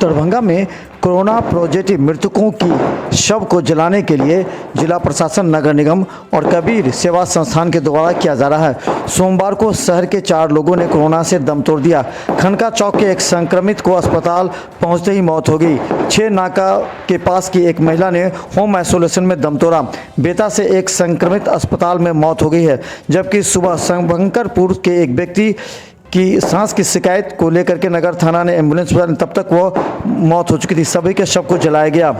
दरभंगा में corona positive मृतकों की शव को जलाने के लिए जिला प्रशासन, नगर निगम और कबीर सेवा संस्थान के द्वारा किया जा रहा है। सोमवार को शहर के 4 लोगों ने कोरोना से दम तोड़ दिया। खनका चौक के एक संक्रमित को अस्पताल पहुंचते ही मौत हो गई। 6 नाका के पास की एक महिला ने होम आइसोलेशन में दम तोड़ा। बेता से एक संक्रमित अस्पताल में मौत हो गई है, जबकि सुबह शंकरपुर के एक व्यक्ति की सांस की शिकायत को लेकर के नगर थाना ने एम्बुलेंस पर, तब तक वो मौत हो चुकी थी। सभी के शव को जलाया गया।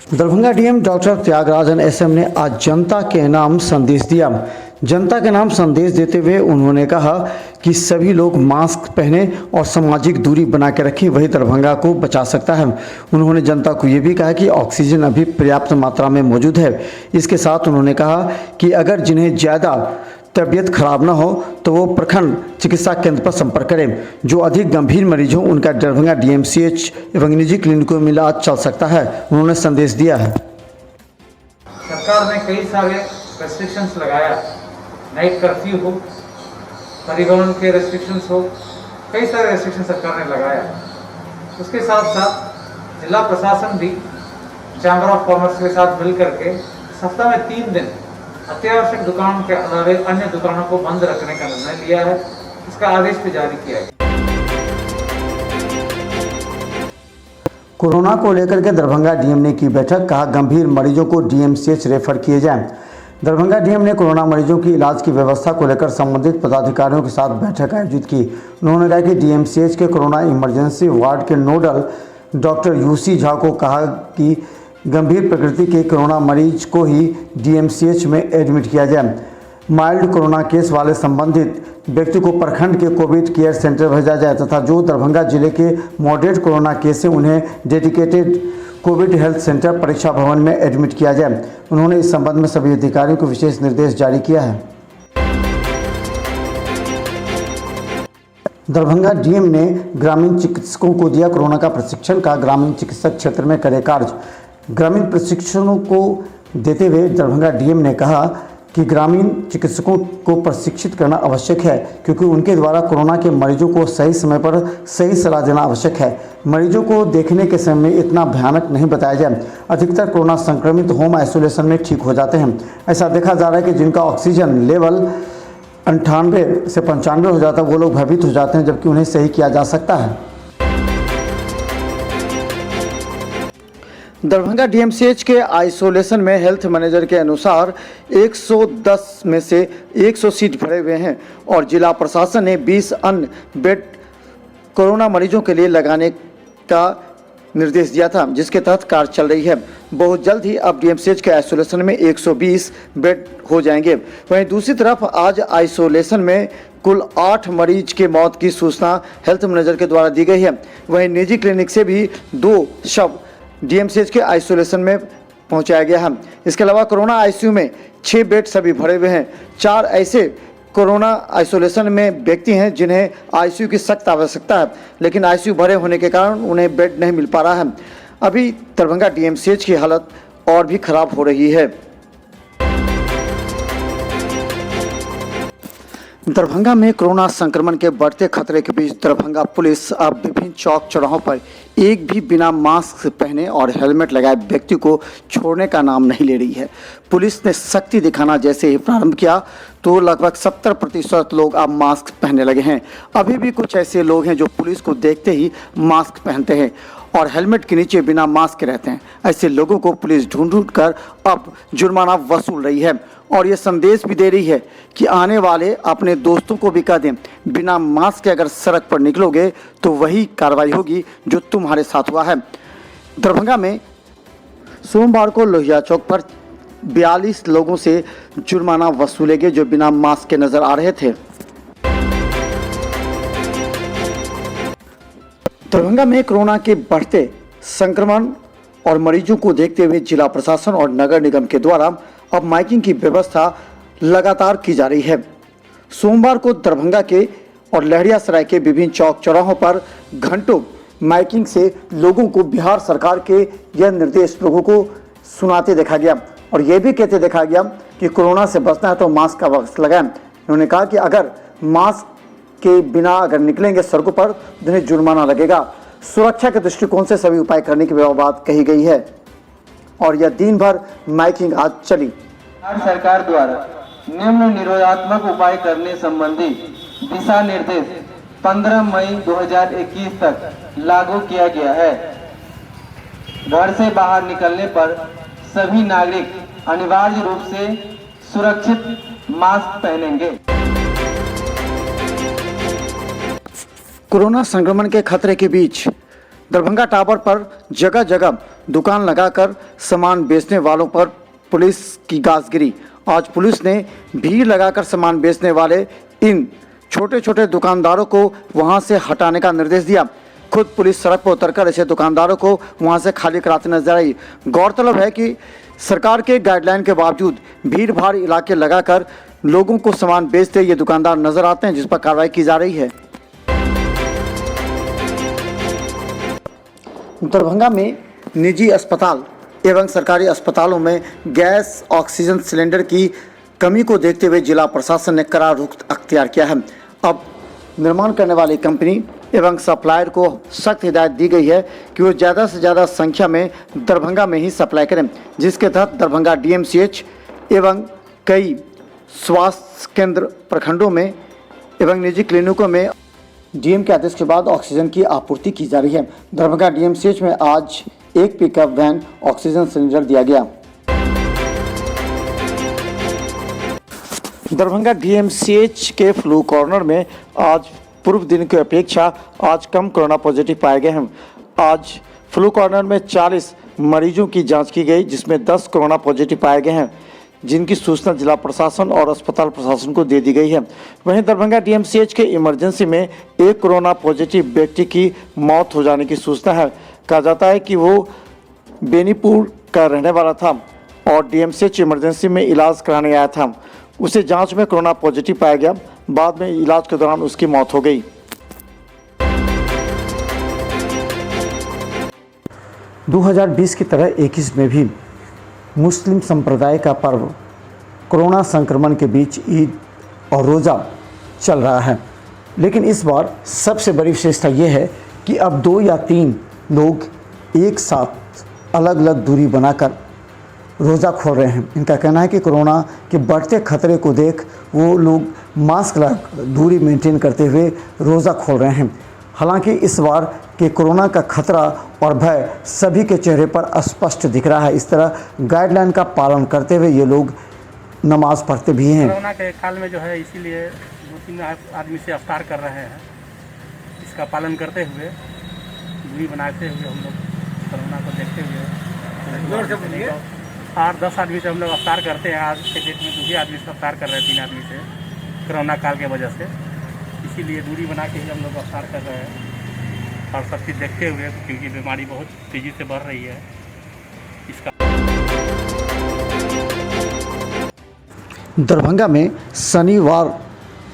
Darbhanga DM doctor Tyagarajan S M ने आज जनता के नाम संदेश दिया। जनता के नाम संदेश देते हुए उन्होंने कहा कि सभी लोग मास्क पहने और सामाजिक दूरी बना के रखें, वही दरभंगा को बचा सकता है। उन्होंने जनता को ये भी कहा कि ऑक्सीजन अभी पर्याप्त मात्रा में मौजूद है। इसके साथ उन्होंने कहा कि अगर जिन्हें ज़्यादा तबीयत खराब ना हो तो वो प्रखंड चिकित्सा केंद्र पर संपर्क करें। जो अधिक गंभीर मरीज हो उनका दरभंगा डीएमसीएच एवं निजी क्लिनिकों में इलाज चल सकता है। उन्होंने संदेश दिया है। सरकार ने कई सारे रेस्ट्रिक्शंस लगाया, नाइट कर्फ्यू हो, परिवहन के रेस्ट्रिक्शंस हो, कई सारे रेस्ट्रिक्शन सरकार ने लगाया। उसके साथ साथ जिला प्रशासन भी चैम्बर ऑफ कॉमर्स के साथ मिल करके सप्ताह में 3 दिन अत्यावश्यक दुकान के अलावे अन्य दुकानों को बंद रखने का निर्णय लिया है। इसका आदेश भी जारी किया है। कोरोना को लेकर के दरभंगा डीएम ने की बैठक, कहा गंभीर मरीजों को डीएमसीएच रेफर किए जाएं। दरभंगा डीएम ने कोरोना मरीजों की इलाज की व्यवस्था को लेकर संबंधित पदाधिकारियों के साथ बैठक आयोजित की। उन्होंने कहा कि डीएमसीएच के कोरोना इमरजेंसी वार्ड के नोडल डॉक्टर यूसी झा को कहा कि गंभीर प्रकृति के कोरोना मरीज को ही डीएमसीएच में एडमिट किया जाए। माइल्ड कोरोना केस वाले संबंधित व्यक्ति को प्रखंड के कोविड केयर सेंटर भेजा जाए तथा जो दरभंगा जिले के मॉडरेट कोरोना केस हैं उन्हें डेडिकेटेड कोविड हेल्थ सेंटर परीक्षा भवन में एडमिट किया जाए। उन्होंने इस संबंध में सभी अधिकारियों को विशेष निर्देश जारी किया है। दरभंगा डीएम ने ग्रामीण चिकित्सकों को दिया कोरोना का प्रशिक्षण, का ग्रामीण चिकित्सक क्षेत्र में करे कार्य। ग्रामीण प्रशिक्षणों को देते हुए दरभंगा डीएम ने कहा कि ग्रामीण चिकित्सकों को प्रशिक्षित करना आवश्यक है, क्योंकि उनके द्वारा कोरोना के मरीजों को सही समय पर सही सलाह देना आवश्यक है। मरीजों को देखने के समय में इतना भयानक नहीं बताया जाए। अधिकतर कोरोना संक्रमित होम आइसोलेशन में ठीक हो जाते हैं। ऐसा देखा जा रहा है कि जिनका ऑक्सीजन लेवल 98 से 95 हो जाता है वो लोग भयभीत हो जाते हैं, जबकि उन्हें सही किया जा सकता है। दरभंगा डीएमसीएच के आइसोलेशन में हेल्थ मैनेजर के अनुसार 110 में से 100 सीट भरे हुए हैं और जिला प्रशासन ने 20 अन्य बेड कोरोना मरीजों के लिए लगाने का निर्देश दिया था, जिसके तहत कार्य चल रही है। बहुत जल्द ही अब डीएमसीएच के आइसोलेशन में 120 बेड हो जाएंगे। वहीं दूसरी तरफ आज आइसोलेशन में कुल 8 मरीज के मौत की सूचना हेल्थ मैनेजर के द्वारा दी गई है। वहीं निजी क्लिनिक से भी 2 शव डीएमसीएच के आइसोलेशन में पहुंचाया गया है। इसके अलावा कोरोना आईसीयू में 6 बेड सभी भरे हुए हैं। 4 ऐसे कोरोना आइसोलेशन में व्यक्ति हैं जिन्हें आईसीयू की सख्त आवश्यकता है, लेकिन आईसीयू भरे होने के कारण उन्हें बेड नहीं मिल पा रहा है। अभी दरभंगा डीएमसीएच की हालत और भी खराब हो रही है। दरभंगा में कोरोना संक्रमण के बढ़ते खतरे के बीच दरभंगा पुलिस अब विभिन्न चौक चौराहों पर एक भी बिना मास्क पहने और हेलमेट लगाए व्यक्ति को छोड़ने का नाम नहीं ले रही है। पुलिस ने सख्ती दिखाना जैसे ही प्रारंभ किया तो लगभग 70% लोग अब मास्क पहनने लगे हैं। अभी भी कुछ ऐसे लोग हैं जो पुलिस को देखते ही मास्क पहनते हैं और हेलमेट के नीचे बिना मास्क के रहते हैं। ऐसे लोगों को पुलिस ढूंढ कर अब जुर्माना वसूल रही है और ये संदेश भी दे रही है कि आने वाले अपने दोस्तों को भी कह दें, बिना मास्क के अगर सड़क पर निकलोगे तो वही कार्रवाई होगी जो तुम्हारे साथ हुआ है। दरभंगा में सोमवार को लोहिया चौक पर 42 लोगों से जुर्माना वसूले गए जो बिना मास्क के नजर आ रहे थे। दरभंगा में कोरोना के बढ़ते संक्रमण और मरीजों को देखते हुए जिला प्रशासन और नगर निगम के द्वारा अब माइकिंग की व्यवस्था लगातार की जा रही है। सोमवार को दरभंगा के और लहरियासराय के विभिन्न चौक चौराहों पर घंटों माइकिंग से लोगों को बिहार सरकार के यह निर्देश लोगों को सुनाते देखा गया और यह भी कहते देखा गया कि कोरोना से बचना है तो मास्क का वक्त लगाएं। उन्होंने कहा कि अगर मास्क के बिना अगर निकलेंगे सड़कों पर तो उन्हें जुर्माना लगेगा। सुरक्षा के दृष्टिकोण से सभी उपाय करने की बात कही गई है और यह दिन भर माइकिंग आज चली। सरकार द्वारा निम्न निरोधात्मक उपाय करने संबंधी दिशा निर्देश 15 मई 2021 तक लागू किया गया है। घर से बाहर निकलने पर सभी नागरिक अनिवार्य रूप से सुरक्षित मास्क पहनेंगे। कोरोना संक्रमण के खतरे के बीच दरभंगा टावर पर जगह जगह दुकान लगाकर सामान बेचने वालों पर पुलिस की गाज गिरी। आज पुलिस ने भीड़ लगाकर सामान बेचने वाले इन छोटे छोटे दुकानदारों को वहां से हटाने का निर्देश दिया। खुद पुलिस सड़क पर उतरकर ऐसे दुकानदारों को वहां से खाली कराते नजर आई। गौरतलब है कि सरकार के गाइडलाइन के बावजूद भीड़ भाड़ इलाके लगाकर लोगों को सामान बेचते ये दुकानदार नजर आते हैं, जिस पर कार्रवाई की जा रही है। दरभंगा में निजी अस्पताल एवं सरकारी अस्पतालों में गैस ऑक्सीजन सिलेंडर की कमी को देखते हुए जिला प्रशासन ने कड़ा रुख अख्तियार किया है। अब निर्माण करने वाली कंपनी एवं सप्लायर को सख्त हिदायत दी गई है कि वो ज़्यादा से ज़्यादा संख्या में दरभंगा में ही सप्लाई करें, जिसके तहत दरभंगा DMCH एवं कई स्वास्थ्य केंद्र प्रखंडों में एवं निजी क्लिनिकों में डीएम के आदेश के बाद ऑक्सीजन की आपूर्ति की जा रही है। दरभंगा DMCH में आज एक पिकअप वैन ऑक्सीजन सिलेंडर दिया गया। दरभंगा DMCH के फ्लू कॉर्नर में आज पूर्व दिन की अपेक्षा आज कम कोरोना पॉजिटिव पाए गए हैं। आज फ्लू कॉर्नर में 40 मरीजों की जांच की गई, जिसमें 10 कोरोना पॉजिटिव पाए गए हैं, जिनकी सूचना जिला प्रशासन और अस्पताल प्रशासन को दे दी गई है। वहीं दरभंगा DMCH के इमरजेंसी में एक कोरोना पॉजिटिव व्यक्ति की मौत हो जाने की सूचना है। कहा जाता है कि वो बेनीपुर का रहने वाला था और DMCH इमरजेंसी में इलाज कराने आया था। उसे जांच में कोरोना पॉजिटिव पाया गया, बाद में इलाज के दौरान उसकी मौत हो गई। 2020 की तरह 21 में भी मुस्लिम संप्रदाय का पर्व कोरोना संक्रमण के बीच ईद और रोज़ा चल रहा है, लेकिन इस बार सबसे बड़ी विशेषता ये है कि अब 2 या 3 लोग एक साथ अलग अलग दूरी बनाकर रोज़ा खोल रहे हैं। इनका कहना है कि कोरोना के बढ़ते खतरे को देख वो लोग मास्क लगा दूरी मेंटेन करते हुए रोज़ा खोल रहे हैं। हालांकि इस बार के कोरोना का खतरा और भय सभी के चेहरे पर स्पष्ट दिख रहा है। इस तरह गाइडलाइन का पालन करते हुए ये लोग नमाज पढ़ते भी हैं। कोरोना के काल में जो है इसीलिए 2-3 आदमी से इफ्तार कर रहे हैं। इसका पालन करते हुए दूरी बनाते हुए हम लोग कोरोना को देखते हुए 8-10 आदमी से हम लोग इफ्तार करते हैं। आज के डेट में 2 आदमी से इफ्तार कर रहे हैं, 3 आदमी से कोरोना काल के वजह से। इसीलिए दूरी बना के ही हम लोग इफ्तार कर रहे हैं और सब चीज़ देखते हुए, क्योंकि बीमारी बहुत तेज़ी से बढ़ रही है। इसका दरभंगा में शनिवार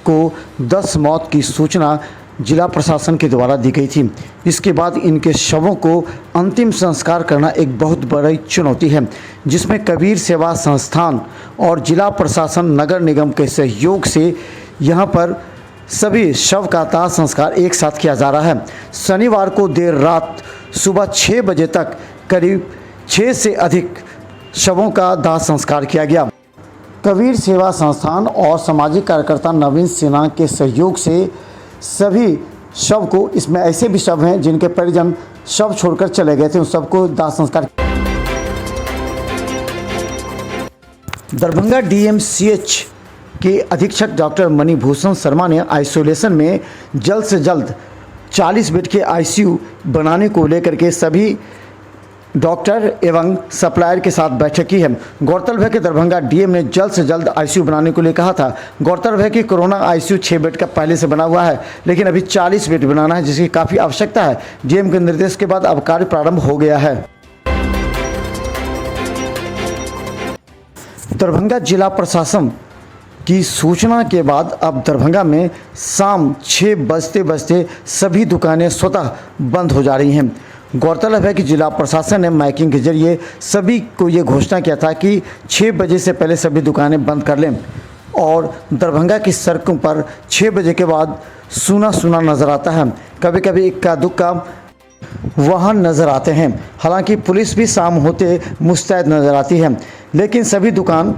को 10 मौत की सूचना जिला प्रशासन के द्वारा दी गई थी। इसके बाद इनके शवों को अंतिम संस्कार करना एक बहुत बड़ी चुनौती है, जिसमें कबीर सेवा संस्थान और जिला प्रशासन नगर निगम के सहयोग से यहां पर सभी शव का दाह संस्कार एक साथ किया जा रहा है। शनिवार को देर रात सुबह 6 बजे तक करीब 6 से अधिक शवों का दाह संस्कार किया गया। कबीर सेवा संस्थान और सामाजिक कार्यकर्ता नवीन सिन्हा के सहयोग से सभी शव को, इसमें ऐसे भी शव हैं जिनके परिजन शव छोड़कर चले गए थे, उन सबको दाह संस्कार। दरभंगा DMCH के अधीक्षक डॉक्टर मणिभूषण शर्मा ने आइसोलेशन में जल्द से जल्द 40 बेड के ICU बनाने को लेकर के सभी डॉक्टर एवं सप्लायर के साथ बैठक की है। गौरतलब है कि दरभंगा DM ने जल्द से जल्द ICU बनाने को लिए कहा था। गौरतलब है कि कोरोना ICU 6 बेड का पहले से बना हुआ है, लेकिन अभी 40 बेड बनाना है, जिसकी काफ़ी आवश्यकता है। DM के निर्देश के बाद अब कार्य प्रारंभ हो गया है। दरभंगा जिला प्रशासन की सूचना के बाद अब दरभंगा में शाम 6 बजते सभी दुकानें स्वतः बंद हो जा रही हैं। गौरतलब है कि जिला प्रशासन ने माइकिंग के जरिए सभी को ये घोषणा किया था कि 6 बजे से पहले सभी दुकानें बंद कर लें। और दरभंगा की सड़कों पर 6 बजे के बाद सूना सूना नज़र आता है। कभी कभी इक्का दुक्का वाहन नज़र आते हैं। हालांकि पुलिस भी शाम होते मुस्तैद नज़र आती है, लेकिन सभी दुकान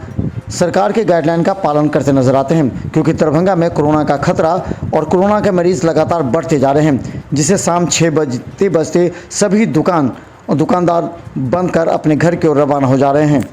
सरकार के गाइडलाइन का पालन करते नज़र आते हैं, क्योंकि दरभंगा में कोरोना का खतरा और कोरोना के मरीज़ लगातार बढ़ते जा रहे हैं, जिसे शाम 6 बजते सभी दुकान और दुकानदार बंद कर अपने घर की ओर रवाना हो जा रहे हैं।